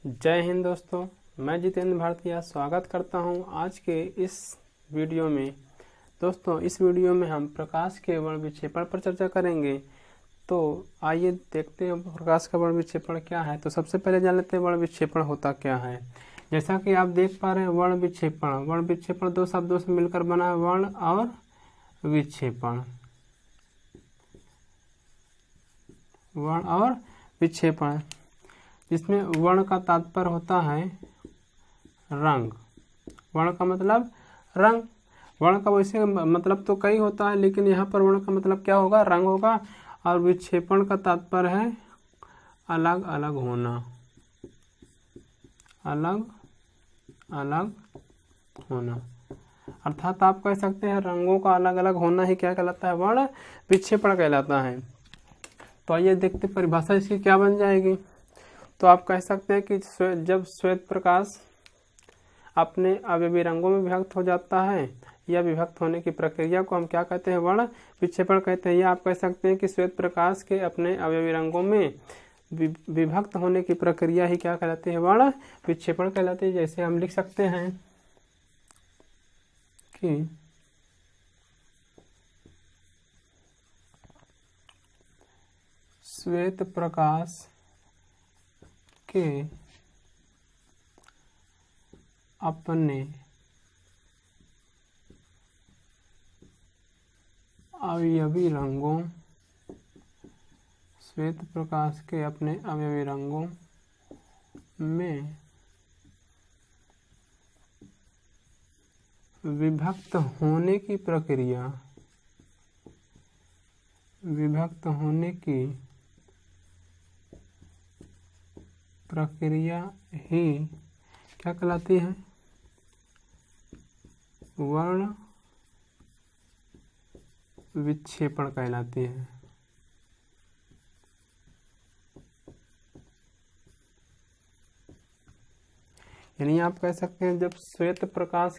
जय हिंद दोस्तों, मैं जितेंद्र भारतीय स्वागत करता हूं आज के इस वीडियो में। दोस्तों, इस वीडियो में हम प्रकाश के वर्ण विक्षेपण पर चर्चा करेंगे। तो आइए देखते हैं प्रकाश का वर्ण विक्षेपण क्या है। तो सबसे पहले जान लेते हैं वर्ण विक्षेपण होता क्या है। जैसा कि आप देख पा रहे हैं, वर्ण विक्षेपण दो शब्दों से मिलकर बना है, वर्ण और विक्षेपण। वर्ण और विक्षेपण, जिसमें वर्ण का तात्पर्य होता है रंग। वर्ण का मतलब रंग। वर्ण का वैसे मतलब तो कई होता है, लेकिन यहाँ पर वर्ण का मतलब क्या होगा? रंग होगा। और विक्षेपण का तात्पर्य है अलग अलग होना। अलग अलग होना अर्थात आप कह सकते हैं रंगों का अलग अलग होना ही क्या कहलाता है? वर्ण विक्षेपण कहलाता है। तो आइए देखते परिभाषा इसकी क्या बन जाएगी। तो आप कह सकते हैं कि जब श्वेत प्रकाश अपने अवयवी रंगों में विभक्त हो जाता है या विभक्त होने की प्रक्रिया को हम क्या कहते हैं? वर्ण विक्षेपण कहते हैं। या आप कह सकते हैं कि श्वेत प्रकाश के अपने अवयवी रंगों में विभक्त होने की प्रक्रिया ही क्या कहलाती है? वर्ण विक्षेपण कहलाती है। जैसे हम लिख सकते हैं कि श्वेत प्रकाश के अपने अवयवी रंगों श्वेत प्रकाश के अपने अवयवी रंगों में विभक्त होने की प्रक्रिया ही क्या कहलाती है? वर्ण विक्षेपण कहलाती है। यानी आप कह सकते हैं जब श्वेत प्रकाश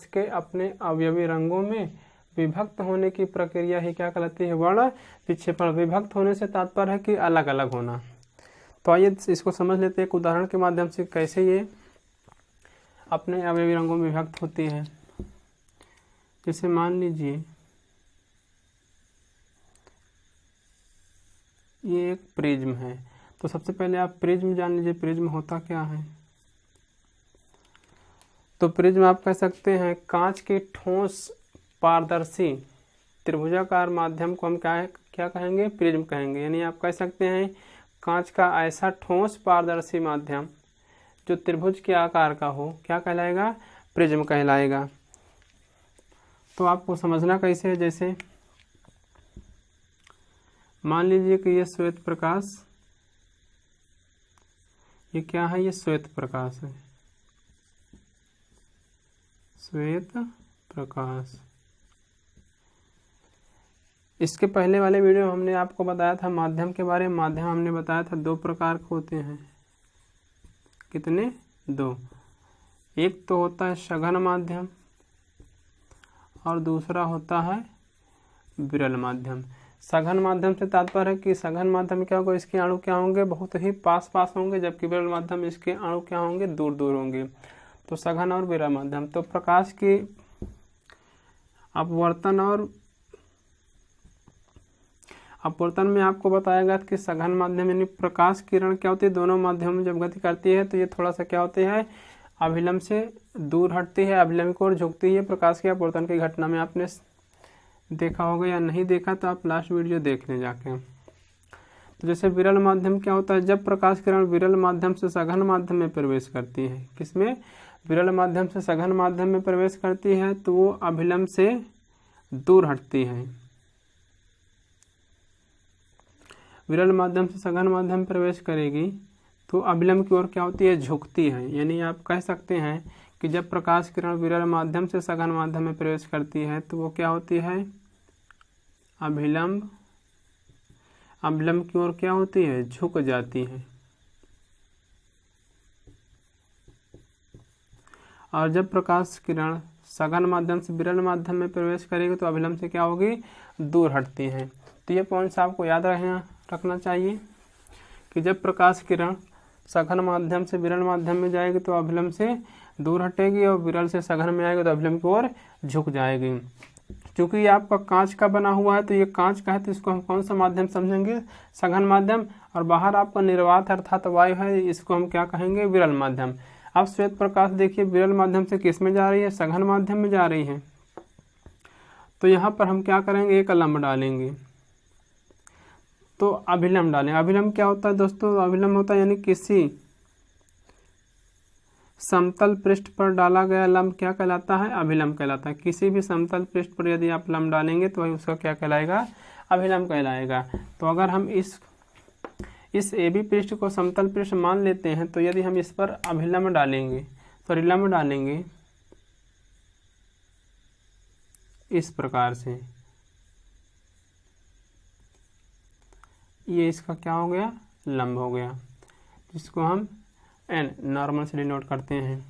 के अपने अवयवी रंगों में विभक्त होने की प्रक्रिया ही क्या कहलाती है? वर्ण विक्षेपण। विभक्त होने से तात्पर्य है कि अलग अलग होना। तो आइए इसको समझ लेते हैं एक उदाहरण के माध्यम से, कैसे ये अपने अवयवी रंगों में विभक्त होती है। जैसे मान लीजिए ये एक प्रिज्म है। तो सबसे पहले आप प्रिज्म जान लीजिए, प्रिज्म होता क्या है। तो प्रिज्म आप कह सकते हैं कांच के ठोस पारदर्शी त्रिभुजाकार माध्यम को हम क्या कहेंगे? प्रिज्म कहेंगे। यानी आप कह सकते हैं कांच का ऐसा ठोस पारदर्शी माध्यम जो त्रिभुज के आकार का हो, क्या कहलाएगा? प्रिज्म कहलाएगा। तो आपको समझना कैसे है, जैसे मान लीजिए कि ये श्वेत प्रकाश, ये क्या है? ये श्वेत प्रकाश है। श्वेत प्रकाश। इसके पहले वाले वीडियो में हमने आपको बताया था माध्यम के बारे में। माध्यम हमने बताया था दो प्रकार के होते हैं। कितने? दो। एक तो होता है सघन माध्यम और दूसरा होता है विरल माध्यम। सघन माध्यम से तात्पर्य है कि सघन माध्यम क्या होगा? इसके अणु क्या होंगे? बहुत ही पास पास होंगे, जबकि विरल माध्यम इसके अणु क्या होंगे? दूर दूर होंगे। तो सघन और विरल माध्यम। तो प्रकाश की अपवर्तन में आपको बताया गया कि सघन माध्यम यानी प्रकाश किरण क्या होती है? दोनों माध्यमों में जब गति करती है तो ये थोड़ा सा क्या होती है? अभिलंब से दूर हटती है, अभिलंब की ओर झुकती है। प्रकाश के अपवर्तन की घटना में आपने देखा होगा, या नहीं देखा तो आप लास्ट वीडियो देख लें जाके। तो जैसे विरल माध्यम क्या होता है? जब प्रकाश किरण विरल माध्यम से सघन माध्यम में प्रवेश करती है। किसमें? विरल माध्यम से सघन माध्यम में प्रवेश करती है तो वो अभिलंब से दूर हटती है। विरल माध्यम से सघन माध्यम में प्रवेश करेगी तो अभिलंब की ओर क्या होती है? झुकती है। यानी आप कह सकते हैं कि जब प्रकाश किरण विरल माध्यम से सघन माध्यम में प्रवेश करती है तो वो क्या होती है? अभिलंब की ओर क्या होती है? झुक जाती है। और जब प्रकाश किरण सघन माध्यम से विरल माध्यम में प्रवेश करेगी तो अभिलंब से क्या होगी? दूर हटती है। तो ये पॉइंट्स आपको याद रखना चाहिए कि जब प्रकाश किरण सघन माध्यम से विरल माध्यम में जाएगी तो अभिलंब से दूर हटेगी और विरल से सघन में आएगी तो अभिलंब की ओर झुक जाएगी। क्योंकि ये आपका कांच का बना हुआ है तो ये कांच का है तो इसको हम कौन सा माध्यम समझेंगे, सघन माध्यम। और बाहर आपका निर्वात अर्थात वायु है, इसको हम क्या कहेंगे, विरल माध्यम। अब श्वेत प्रकाश देखिए विरल माध्यम से किस में जा रही है, सघन माध्यम में जा रही है। तो यहाँ पर हम क्या करेंगे, एक लंब डालेंगे तो अभिलंब डालेंगे। अभिलंब क्या होता है दोस्तों, अभिलंब होता है यानी किसी समतल पृष्ठ पर डाला गया लंब क्या कहलाता है, अभिलंब कहलाता है। किसी भी समतल पृष्ठ पर यदि आप लंब डालेंगे तो वही उसका क्या कहलाएगा, अभिलंब कहलाएगा। तो अगर हम इस AB पृष्ठ को समतल पृष्ठ मान लेते हैं तो यदि हम इस पर अभिलंब डालेंगे, सॉरी लंब डालेंगे इस प्रकार से, ये इसका क्या हो गया, लंब हो गया, जिसको हम n नॉर्मल से डिनोट करते हैं।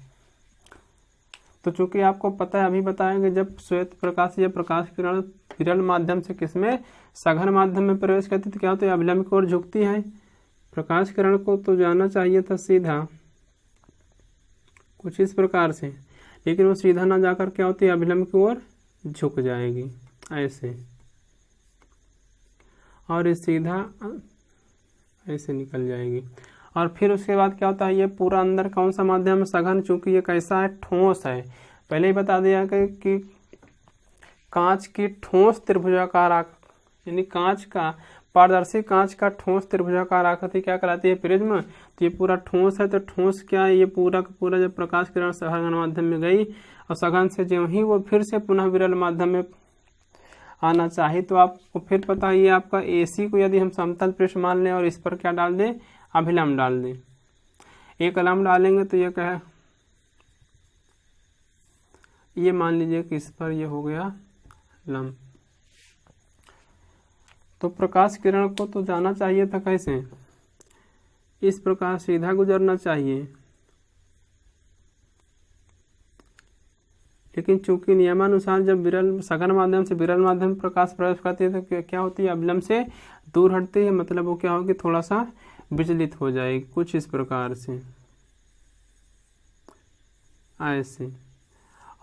तो चूंकि आपको पता है, अभी बताएंगे, जब श्वेत प्रकाश या प्रकाश किरण विरल माध्यम से किसमें, सघन माध्यम में प्रवेश करती तो क्या होता है, अभिलंब की ओर झुकती है। प्रकाश किरण को तो जाना चाहिए था सीधा कुछ इस प्रकार से, लेकिन वो सीधा ना जाकर क्या होती है, अभिलंब की ओर झुक जाएगी ऐसे, और ये सीधा ऐसे निकल जाएगी। और फिर उसके बाद क्या होता है, ये पूरा अंदर कौन सा माध्यम, सघन, चूंकि ये कैसा है, ठोस है। पहले ही बता दिया कि कांच की ठोस त्रिभुजाकार यानी कांच का, पारदर्शी कांच का ठोस त्रिभुजाकार आकृति क्या कहलाती है, प्रिज्म। तो ये पूरा ठोस है, तो ठोस क्या है, ये पूरा का पूरा जब प्रकाश किरण सघन माध्यम में गई और सघन से जो ही वो फिर से पुनः विरल माध्यम में आना चाहिए, तो आपको फिर पता है ये आपका AC को यदि हम समतल पृष्ठ मान लें और इस पर क्या डाल दें, अभिलंब डाल दें, एक लंब डालेंगे तो ये क्या है, ये मान लीजिए कि इस पर ये हो गया लंब। तो प्रकाश किरण को तो जाना चाहिए था कैसे, इस प्रकार सीधा गुजरना चाहिए, लेकिन चूंकि नियमानुसार जब विरल सघन माध्यम से विरल माध्यम में प्रकाश प्रवेश करती है तो क्या होती है, अभिलंब से दूर हटती है, मतलब वो क्या होगी, थोड़ा सा विचलित हो जाएगी कुछ इस प्रकार से ऐसे।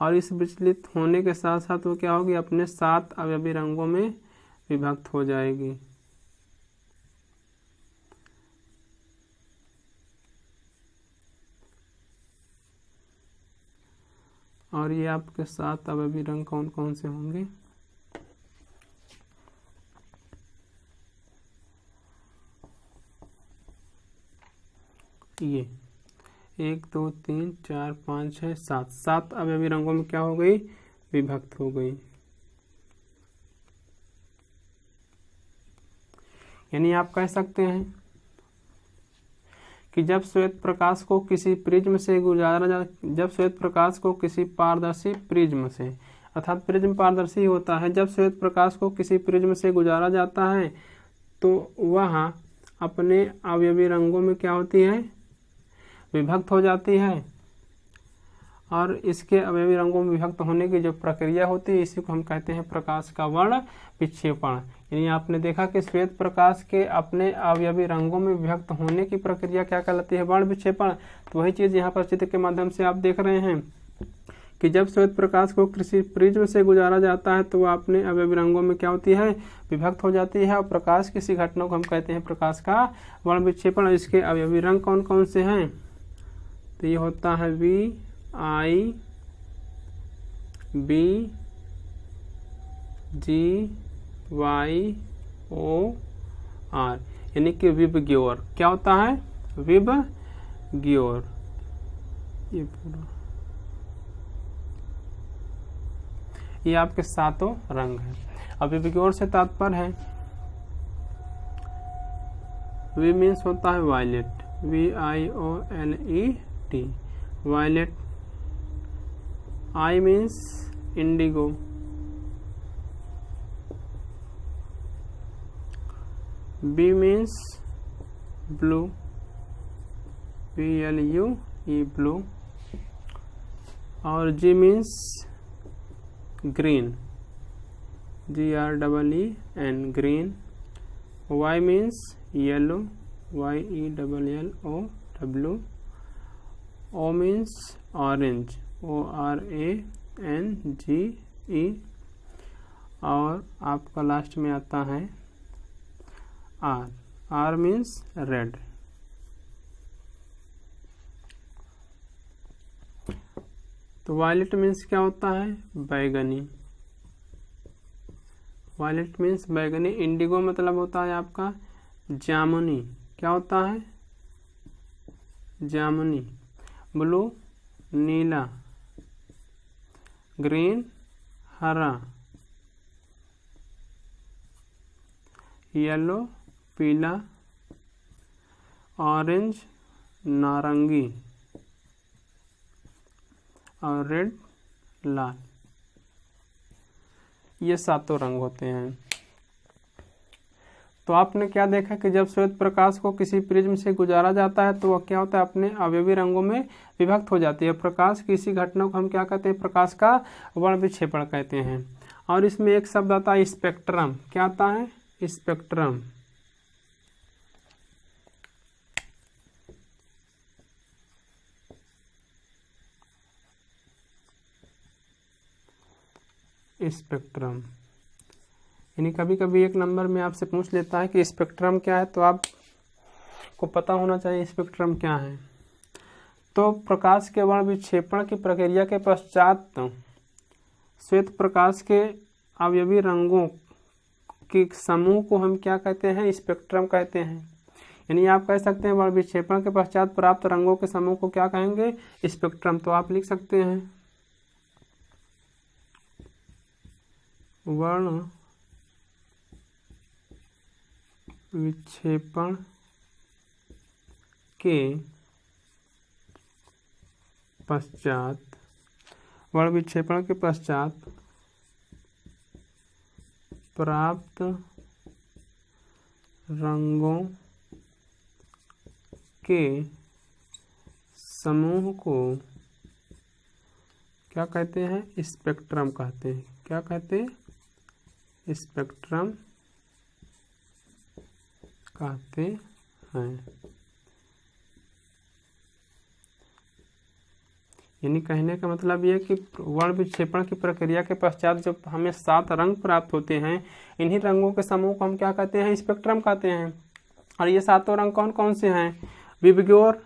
और इस विचलित होने के साथ साथ वो क्या होगी, अपने 7 अवयवी रंगों में विभक्त हो जाएगी। और ये आपके 7 अवयवी रंग कौन कौन से होंगे, ये 1 2 3 4 5 6 7 7 अवयवी रंगों में क्या हो गई, विभक्त हो गई। यानी आप कह सकते हैं कि जब श्वेत प्रकाश को किसी प्रिज्म से जब श्वेत प्रकाश को किसी पारदर्शी प्रिज्म से, अर्थात प्रिज्म पारदर्शी होता है, जब श्वेत प्रकाश को किसी प्रिज्म से गुजारा जाता है तो वह अपने अवयवी रंगों में क्या होती है, विभक्त हो जाती है। और इसके अवयवी रंगों में विभक्त होने की जो प्रक्रिया होती है इसी को हम कहते हैं प्रकाश का वर्ण विक्षेपण। यानी आपने देखा कि श्वेत प्रकाश के अपने अवयवी रंगों में विभक्त होने की प्रक्रिया क्या कहलाती है, वर्ण विक्षेपण। तो वही चीज यहाँ पर चित्र के माध्यम से आप देख रहे हैं कि जब श्वेत प्रकाश को किसी प्रिज्म से गुजारा जाता है तो वह अपने अवयवी रंगों में क्या होती है, विभक्त हो जाती है। और प्रकाश किसी घटना को हम कहते हैं प्रकाश का वर्ण विक्षेपण। इसके अवयवी रंग कौन कौन से हैं, तो ये होता है VI B G Y O R, यानी कि विबग्योर। क्या होता है, विबग्योर। ये पूरा ये आपके 7 रंग हैं। अब विबग्योर से तात्पर्य है, वी मीन्स होता है violet, VIOLET, violet. I means indigo, B means blue, BLUE, blue, और G means green, GREEN, green, Y means yellow, YELLOW, O means orange, ORANGE, और आपका लास्ट में आता है R मीन्स रेड। तो वायलेट मीन्स क्या होता है? बैगनी। वायलेट मीन्स बैगनी। इंडिगो मतलब होता है आपका जामुनी। क्या होता है? जामुनी। ब्लू नीला, ग्रीन हरा, येलो पीला, ऑरेंज नारंगी, और रेड लाल। ये सातों रंग होते हैं। तो आपने क्या देखा कि जब श्वेत प्रकाश को किसी प्रिज्म से गुजारा जाता है तो वह क्या होता है? अपने अवयवी रंगों में विभक्त हो जाती है। प्रकाश की इसी घटना को हम क्या कहते हैं? प्रकाश का वर्ण विक्षेपण कहते हैं। और इसमें एक शब्द आता है स्पेक्ट्रम। क्या आता है? स्पेक्ट्रम। स्पेक्ट्रम यानी कभी कभी एक नंबर में आपसे पूछ लेता है कि स्पेक्ट्रम क्या है, तो आपको पता होना चाहिए स्पेक्ट्रम क्या है। तो प्रकाश के वर्ण विक्षेपण की प्रक्रिया के पश्चात श्वेत प्रकाश के अवयवी रंगों के समूह को हम क्या कहते हैं? स्पेक्ट्रम कहते हैं। यानी आप कह सकते हैं वर्ण विक्षेपण के पश्चात प्राप्त रंगों के समूह को क्या कहेंगे? स्पेक्ट्रम। तो आप लिख सकते हैं वर्ण विक्षेपण के पश्चात, वर्ण विक्षेपण के पश्चात प्राप्त रंगों के समूह को क्या कहते हैं? स्पेक्ट्रम कहते हैं। क्या कहते हैं? स्पेक्ट्रम कहते हैं। यानी कहने का मतलब ये कि वर्ण विक्षेपण की प्रक्रिया के पश्चात जो हमें 7 रंग प्राप्त होते हैं, इन्हीं रंगों के समूह को हम क्या कहते हैं? स्पेक्ट्रम कहते हैं। और ये 7 रंग कौन कौन से हैं? विबग्योर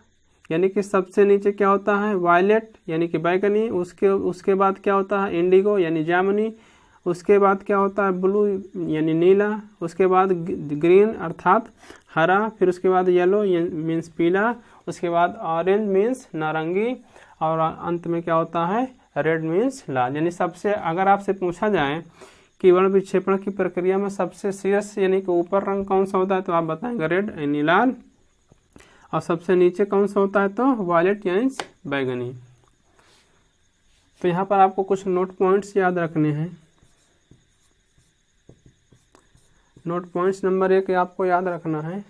यानी कि सबसे नीचे क्या होता है? वायलेट यानी कि बैगनी। उसके बाद क्या होता है? इंडिगो यानी जामुनी। उसके बाद क्या होता है? ब्लू यानी नीला। उसके बाद ग्रीन अर्थात हरा। फिर उसके बाद येलो मीन्स पीला। उसके बाद ऑरेंज मीन्स नारंगी। और अंत में क्या होता है? रेड मीन्स लाल। यानी सबसे, अगर आपसे पूछा जाए कि वर्ण विक्षेपण की प्रक्रिया में सबसे शीर्ष यानी कि ऊपर रंग कौन सा होता है, तो आप बताएंगे रेड यानी लाल। और सबसे नीचे कौन सा होता है? तो वायलेट यानी बैगनी। तो यहाँ पर आपको कुछ नोट पॉइंट्स याद रखने हैं। नोट पॉइंट्स नंबर 1 आपको याद रखना है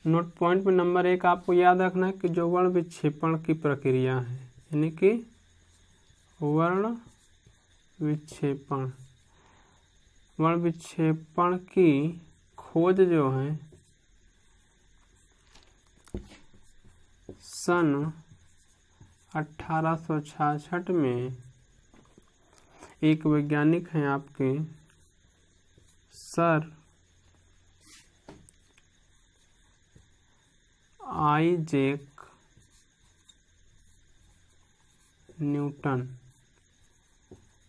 नोट पॉइंट में नंबर 1 आपको याद रखना है कि जो वर्ण विक्षेपण की प्रक्रिया है, यानी कि वर्ण विक्षेपण की खोज जो है सन 1866 में एक वैज्ञानिक हैं आपके सर आइजैक न्यूटन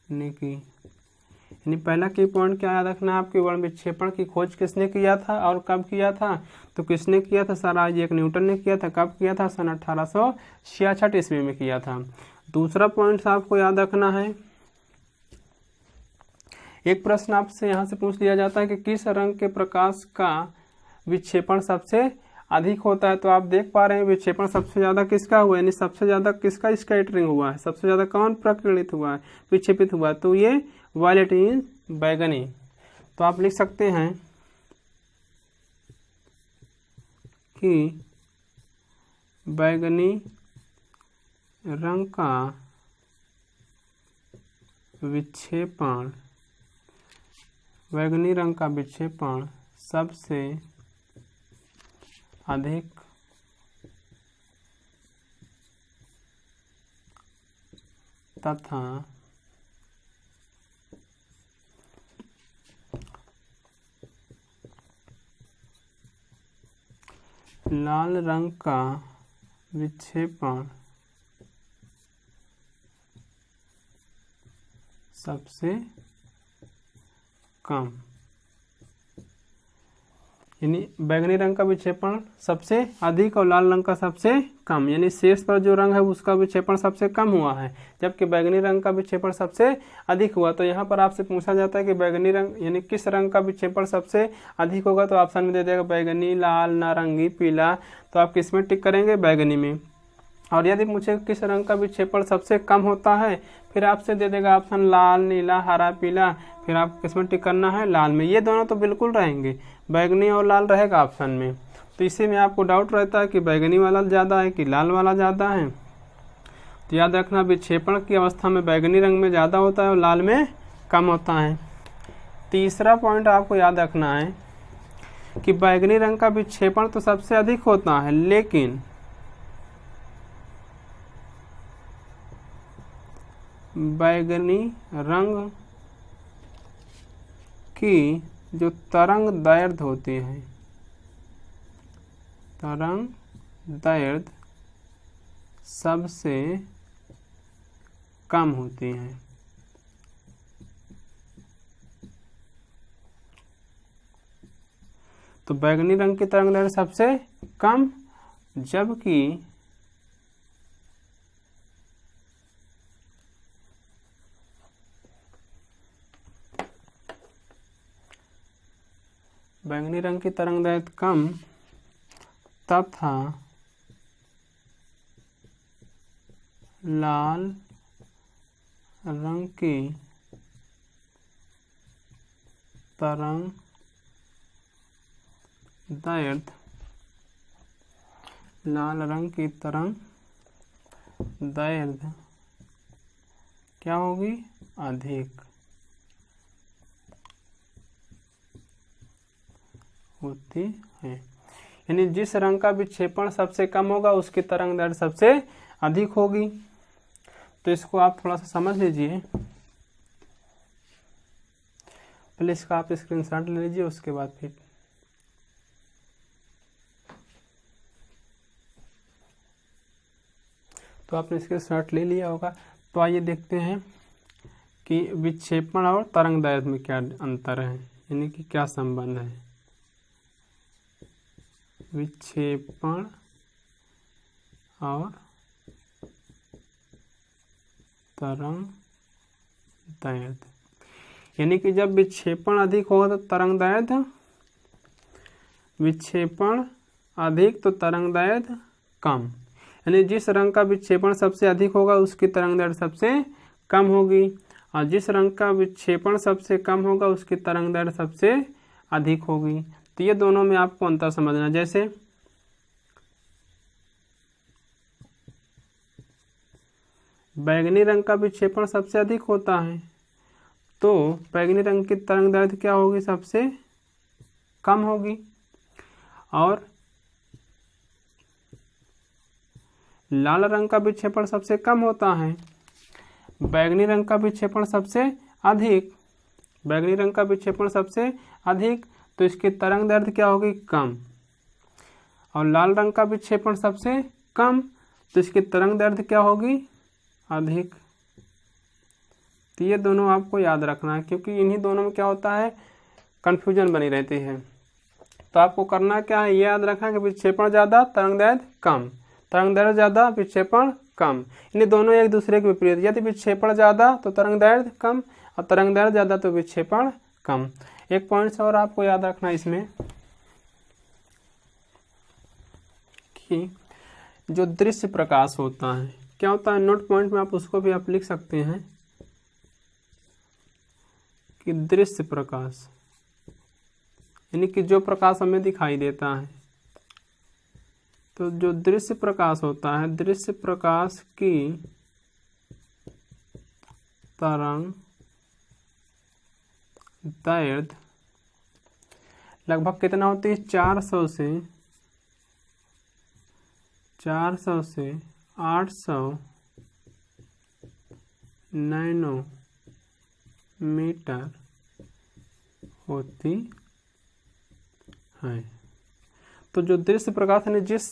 ने की। यानी पहला की पॉइंट क्या याद रखना है आपके? वर्ण विक्षेपण की खोज किसने किया था और कब किया था? तो किसने किया था? सर आइजैक न्यूटन ने किया था। कब किया था? सन 1866 ईस्वी में किया था। दूसरा पॉइंट आपको याद रखना है, एक प्रश्न आपसे यहाँ से पूछ लिया जाता है कि किस रंग के प्रकाश का विक्षेपण सबसे अधिक होता है। तो आप देख पा रहे हैं विक्षेपण सबसे ज्यादा किसका हुआ है, यानी सबसे ज्यादा किसका स्कैटरिंग हुआ है, सबसे ज्यादा कौन प्रकीर्णित हुआ है, विक्षेपित हुआ है, तो ये वायलेट मीन्स बैगनी। तो आप लिख सकते हैं कि बैगनी रंग का विक्षेपण, बैंगनी रंग का विक्षेपण सबसे अधिक तथा लाल रंग का विक्षेपण सबसे कम, यानी बैंगनी रंग का विक्षेपण सबसे अधिक और लाल रंग का सबसे कम, यानी शीर्ष पर जो रंग है उसका विक्षेपण सबसे कम हुआ है, जबकि बैंगनी रंग का विक्षेपण सबसे अधिक हुआ। तो यहाँ पर आपसे पूछा जाता है कि बैंगनी रंग यानी किस रंग का विक्षेपण सबसे अधिक होगा, तो ऑप्शन में दे देगा बैगनी, लाल, नारंगी, पीला। तो आप किस में टिक करेंगे? बैगनी में। और यदि मुझे किस रंग का विक्षेपण सबसे कम होता है, फिर आपसे दे देगा ऑप्शन लाल, नीला, हरा, पीला, फिर आप किस में टिक करना है? लाल में। ये दोनों तो बिल्कुल रहेंगे, बैगनी और लाल रहेगा ऑप्शन में। तो इसी में आपको डाउट रहता है कि बैगनी वाला ज़्यादा है कि लाल वाला ज़्यादा है। तो याद रखना, विक्षेपण की अवस्था में बैगनी रंग में ज़्यादा होता है और लाल में कम होता है। तीसरा पॉइंट आपको याद रखना है कि बैगनी रंग का विक्षेपण तो सबसे अधिक होता है, लेकिन बैगनी रंग की जो तरंग दैर्ध्य होती है, तरंग दैर्ध्य सबसे कम होती है। तो बैगनी रंग की तरंग दैर्ध्य सबसे कम, जबकि बैंगनी रंग की तरंग दैर्ध्य कम तथा लाल रंग की तरंग दैर्ध्य, लाल रंग की तरंग दैर्ध्य क्या होगी? अधिक होती है। यानी जिस रंग का विक्षेपण सबसे कम होगा उसकी तरंग दैर्ध्य सबसे अधिक होगी। तो इसको आप थोड़ा सा समझ लीजिए। पहले इसका आप स्क्रीनशॉट ले लीजिए, उसके बाद फिर तो आपने स्क्रीनशॉट ले लिया होगा। तो आइए देखते हैं कि विक्षेपण और तरंग दैर्ध्य में क्या अंतर है, यानी कि क्या संबंध है। विक्षेपण और तरंग दैर्ध्य, यानी कि जब विक्षेपण अधिक होगा तो तरंग दैर्ध्य, विक्षेपण अधिक तो तरंग दैर्ध्य कम। यानी जिस रंग का विक्षेपण सबसे अधिक होगा उसकी तरंग दैर्ध्य सबसे कम होगी, और जिस रंग का विक्षेपण सबसे कम होगा उसकी तरंग दैर्ध्य सबसे अधिक होगी। तो ये दोनों में आपको अंतर समझना। जैसे बैगनी रंग का विक्षेपण सबसे अधिक होता है, तो बैगनी रंग की तरंग दैर्ध्य क्या होगी? सबसे कम होगी। और लाल रंग का विक्षेपण सबसे कम होता है, बैगनी रंग का विक्षेपण सबसे अधिक, बैगनी रंग का विक्षेपण सबसे अधिक, तो इसकी तरंग दैर्ध्य क्या होगी? कम। और लाल रंग का विक्षेपण सबसे कम, तो इसकी तरंग दैर्ध्य क्या होगी? अधिक। तो ये दोनों आपको याद रखना है, क्योंकि इन्हीं दोनों में क्या होता है? कन्फ्यूजन बनी रहती है। तो आपको करना क्या है? ये याद रखना कि विक्षेपण ज़्यादा, तरंग दैर्ध्य कम, तरंग दैर्ध्य ज़्यादा, विक्षेपण कम। इन्हें दोनों एक दूसरे के विपरीत। यदि विक्षेपण ज़्यादा तो तरंग दैर्ध्य कम, और तरंग दैर्ध्य ज़्यादा तो विक्षेपण कम। एक पॉइंट और आपको याद रखना इसमें कि जो दृश्य प्रकाश होता है, क्या होता है? नोट पॉइंट में आप उसको भी आप लिख सकते हैं कि दृश्य प्रकाश, यानी कि जो प्रकाश हमें दिखाई देता है, तो जो दृश्य प्रकाश होता है, दृश्य प्रकाश की तरंग दैर्ध्य लगभग कितना होती है, 400 से 800 नैनोमीटर होती है। तो जो दृश्य प्रकाश यानी जिस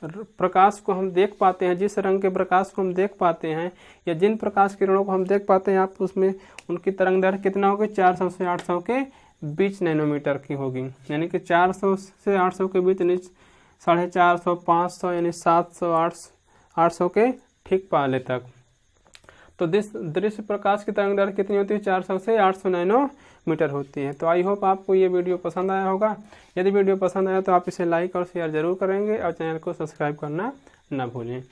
प्रकाश को हम देख पाते हैं, जिस रंग के प्रकाश को हम देख पाते हैं या जिन प्रकाश किरणों को हम देख पाते हैं, आप उसमें उनकी तरंगदैर्घ्य कितना होगी, 400 से 800 के बीच नैनोमीटर की होगी। यानी कि 400 से 800 के बीच, यानी 450, 500 यानी 700, 800 के ठीक पहले तक। तो दृश्य प्रकाश की तरंगदैर्घ्य कितनी होती है, 400 से 800 नैनोमीटर होती है। तो आई होप आपको ये वीडियो पसंद आया होगा। यदि वीडियो पसंद आया तो आप इसे लाइक और शेयर जरूर करेंगे और चैनल को सब्सक्राइब करना ना भूलें।